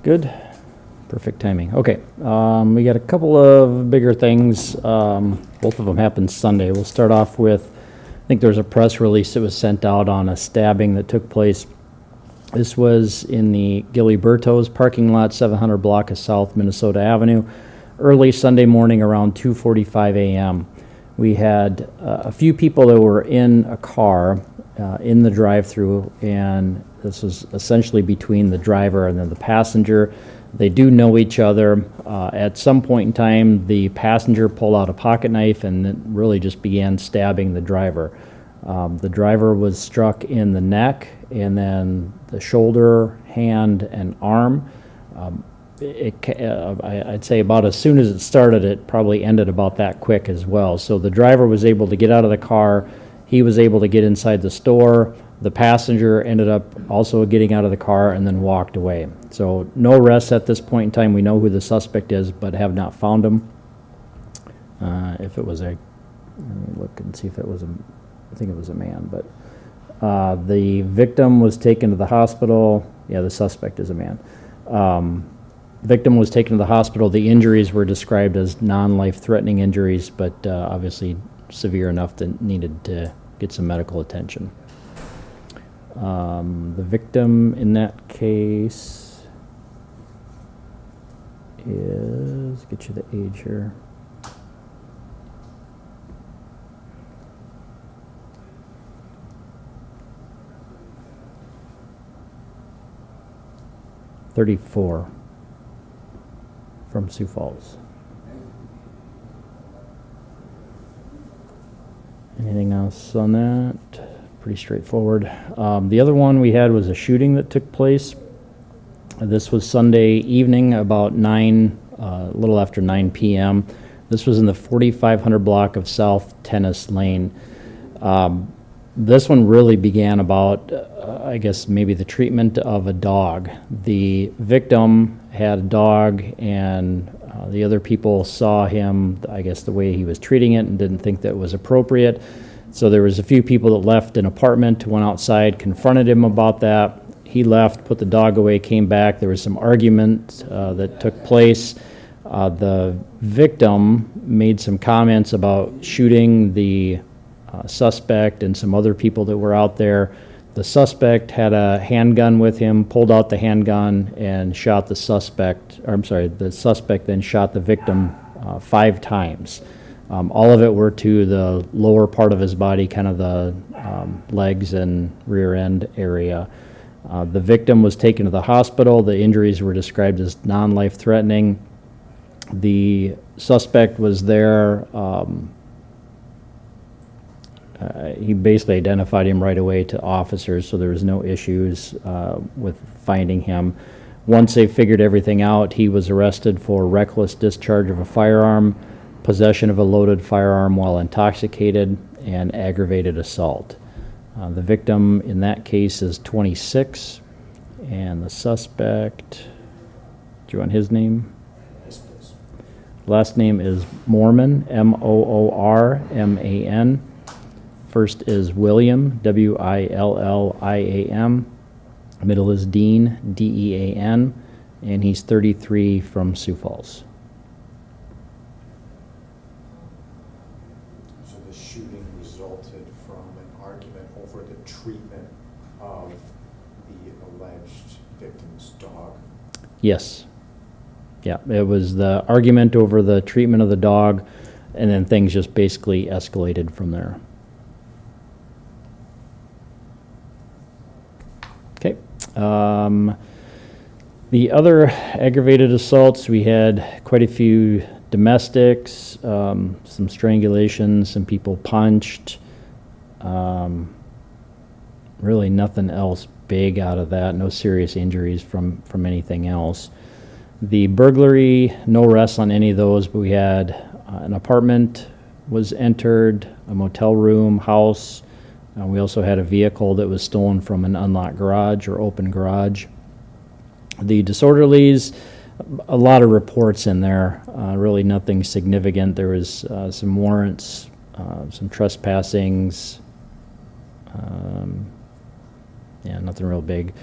Good. Perfect timing. Okay, we got a couple of bigger things. Both of them happened Sunday. We'll start off with, I think there's a press release that was sent out on a stabbing that took place. This was in the Gilly Berto's parking lot, 700 block of South Minnesota Avenue, early Sunday morning around 2:45 a.m. We had a few people that were in a car in the drive-through, and this was essentially between the driver and then the passenger. They do know each other. At some point in time, the passenger pulled out a pocket knife and then really just began stabbing the driver. The driver was struck in the neck and then the shoulder, hand, and arm. I'd say about as soon as it started, it probably ended about that quick as well. So the driver was able to get out of the car. He was able to get inside the store. The passenger ended up also getting out of the car and then walked away. So no arrests at this point in time. We know who the suspect is, but have not found him. If it was let me look and see if it was I think it was a man, but the victim was taken to the hospital. Yeah, the suspect is a man. Victim was taken to the hospital. The injuries were described as non-life-threatening injuries, but obviously severe enough that needed to get some medical attention. The victim in that case is, get you the age here. .34 from Sioux Falls. Anything else on that? Pretty straightforward. The other one we had was a shooting that took place. This was Sunday evening about a little after 9 p.m. This was in the 4500 block of South Tennis Lane. This one really began about, I guess, maybe the treatment of a dog. The victim had a dog, and the other people saw him, I guess, the way he was treating it and didn't think that was appropriate. So there was a few people that left an apartment, went outside, confronted him about that. He left, put the dog away, came back. There was some argument that took place. The victim made some comments about shooting the suspect and some other people that were out there. The suspect had a handgun with him, pulled out the handgun and shot the suspect, the suspect then shot the victim 5 times. All of it were to the lower part of his body, kind of the legs and rear end area. The victim was taken to the hospital. The injuries were described as non-life threatening. The suspect was there. He basically identified him right away to officers, so there was no issues with finding him. Once they figured everything out, he was arrested for reckless discharge of a firearm, possession of a loaded firearm while intoxicated, and aggravated assault. The victim in that case is 26, and the suspect, do you want his name? Yes, please. Last name is Moorman, Moorman. First is William, William. Middle is Dean, Dean, and he's 33 from Sioux Falls. So the shooting resulted from an argument over the treatment of the alleged victim's dog? Yes. Yeah, it was the argument over the treatment of the dog, and then things just basically escalated from there. Okay. The other aggravated assaults, we had quite a few domestics, some strangulation, some people punched. Really nothing else big out of that, no serious injuries from anything else. The burglary, no arrests on any of those, but we had an apartment was entered, a motel room, house. We also had a vehicle that was stolen from an unlocked garage or open garage. The disorderlies, a lot of reports in there, really nothing significant. There was some warrants, some trespassings, yeah, nothing real big.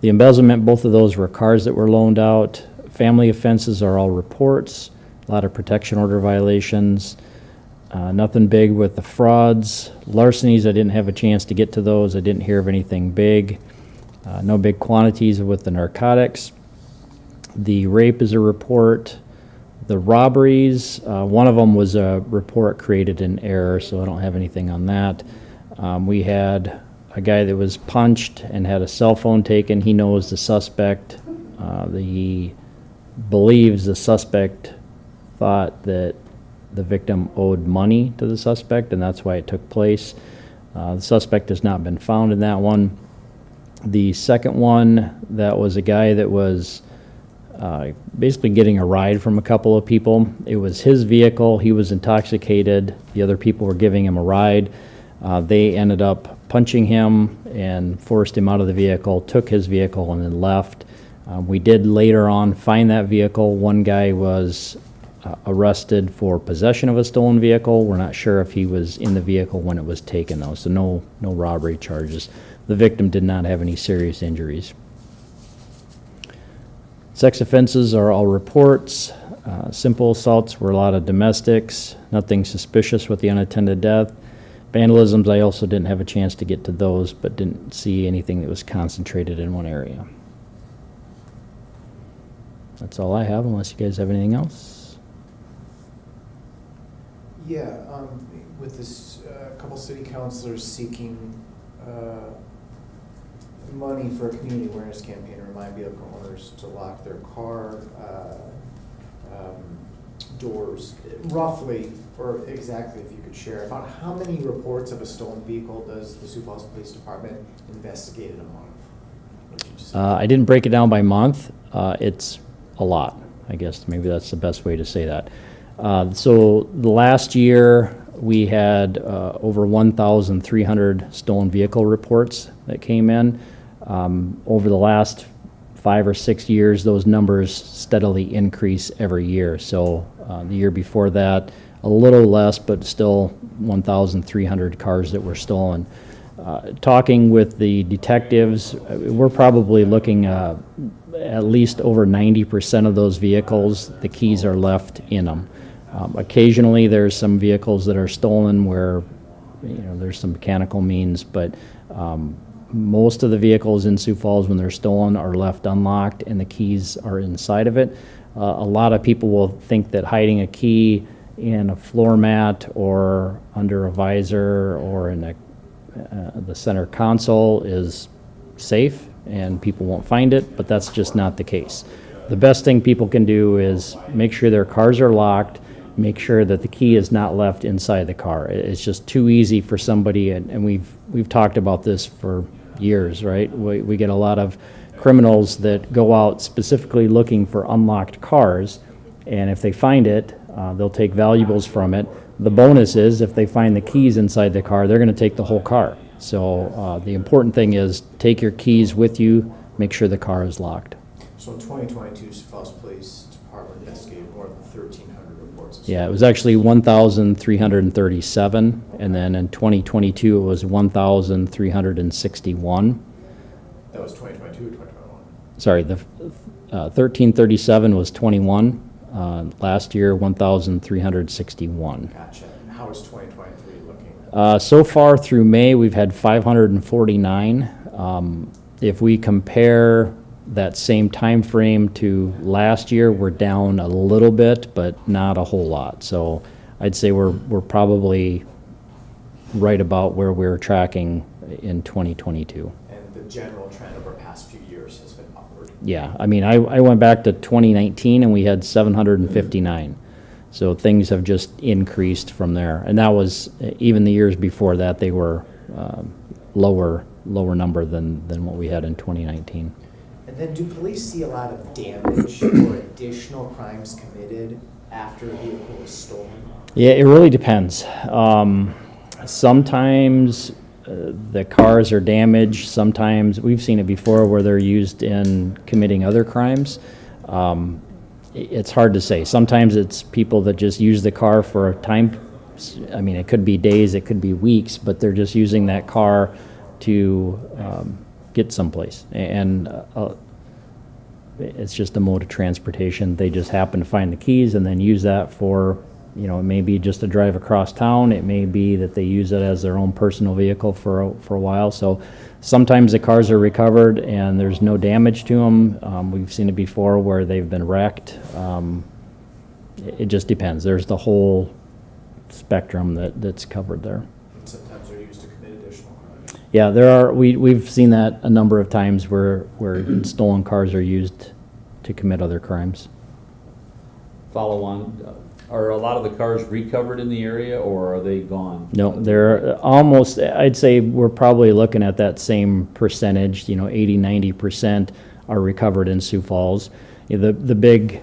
The embezzlement, both of those were cars that were loaned out. Family offenses are all reports, a lot of protection order violations. Nothing big with the frauds. Larcenies, I didn't have a chance to get to those. I didn't hear of anything big. No big quantities with the narcotics. The rape is a report. The robberies, one of them was a report created in error, so I don't have anything on that. We had a guy that was punched and had a cell phone taken. He knows the suspect. He believes the suspect thought that the victim owed money to the suspect, and that's why it took place. The suspect has not been found in that one. The second one, that was a guy that was basically getting a ride from a couple of people. It was his vehicle. He was intoxicated. The other people were giving him a ride. They ended up punching him and forced him out of the vehicle, took his vehicle, and then left. We did later on find that vehicle. One guy was arrested for possession of a stolen vehicle. We're not sure if he was in the vehicle when it was taken, though, so no robbery charges. The victim did not have any serious injuries. Sex offenses are all reports. Simple assaults were a lot of domestics, nothing suspicious with the unattended death. Vandalisms, I also didn't have a chance to get to those, but didn't see anything that was concentrated in one area. That's all I have, unless you guys have anything else. Yeah, with this, a couple city councilors seeking money for a community awareness campaign to remind vehicle owners to lock their car doors. Roughly, or exactly, if you could share, about how many reports of a stolen vehicle does the Sioux Falls Police Department investigate in a month? Would you say? I didn't break it down by month. It's a lot, I guess. Maybe that's the best way to say that. So the last year, we had over 1,300 stolen vehicle reports that came in. Over the last 5 or 6 years, those numbers steadily increase every year. So the year before that, a little less, but still 1,300 cars that were stolen. Talking with the detectives, we're probably looking at least over 90% of those vehicles, the keys are left in them. Occasionally, there's some vehicles that are stolen where, there's some mechanical means, but most of the vehicles in Sioux Falls, when they're stolen, are left unlocked and the keys are inside of it. A lot of people will think that hiding a key in a floor mat or under a visor or in the center console is safe and people won't find it, but that's just not the case. The best thing people can do is make sure their cars are locked, make sure that the key is not left inside the car. It's just too easy for somebody, and we've talked about this for years, right? We get a lot of criminals that go out specifically looking for unlocked cars, and if they find it, they'll take valuables from it. The bonus is if they find the keys inside the car, they're going to take the whole car. So the important thing is take your keys with you, make sure the car is locked. So in 2022, Sioux Falls Police Department investigated more than 1,300 reports. Yeah, it was actually 1,337, and then in 2022 it was 1,361. That was 2022 or 2021? Sorry, the 1,337 was 21. Last year, 1,361. Gotcha. And how is 2023 looking? So far through May, we've had 549. If we compare that same time frame to last year, we're down a little bit, but not a whole lot. So I'd say we're probably right about where we're tracking in 2022. And the general trend over the past few years has been upward. Yeah, I mean, I went back to 2019 and we had 759. So things have just increased from there. And that was, even the years before that, they were lower number than what we had in 2019. And then do police see a lot of damage or additional crimes committed after a vehicle is stolen? Yeah, it really depends. Sometimes the cars are damaged. Sometimes, we've seen it before where they're used in committing other crimes. It's hard to say. Sometimes it's people that just use the car for a time. I mean, it could be days, it could be weeks, but they're just using that car to get someplace. And it's just a mode of transportation. They just happen to find the keys and then use that for, you know, it may be just a drive across town. It may be that they use it as their own personal vehicle for a while. So sometimes the cars are recovered and there's no damage to them. We've seen it before where they've been wrecked. It just depends. There's the whole spectrum that's covered there. And sometimes they're used to commit additional crimes. Yeah, there are. We've seen that a number of times where stolen cars are used to commit other crimes. Follow on, are a lot of the cars recovered in the area, or are they gone? No, they're almost, I'd say we're probably looking at that same percentage, you know, 80, 90% are recovered in Sioux Falls. You know, the big,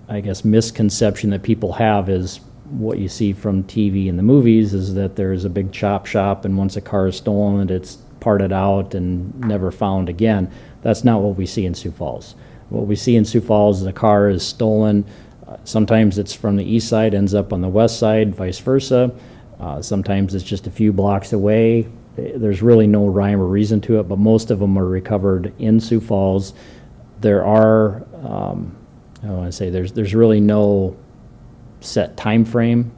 I guess, misconception that people have is what you see from TV and the movies is that there's a big chop shop, and once a car is stolen, it's parted out and never found again. That's not what we see in Sioux Falls. What we see in Sioux Falls is a car is stolen. Sometimes it's from the east side, ends up on the west side, vice versa. Sometimes it's just a few blocks away. There's really no rhyme or reason to it, but most of them are recovered in Sioux Falls. There are, I want to say, there's really no set time frame.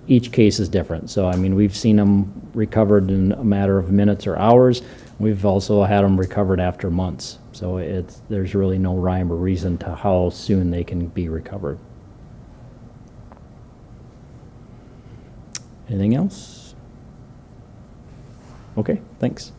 Each case is different. So, I mean, we've seen them recovered in a matter of minutes or hours. We've also had them recovered after months. So there's really no rhyme or reason to how soon they can be recovered. Anything else? Okay, thanks.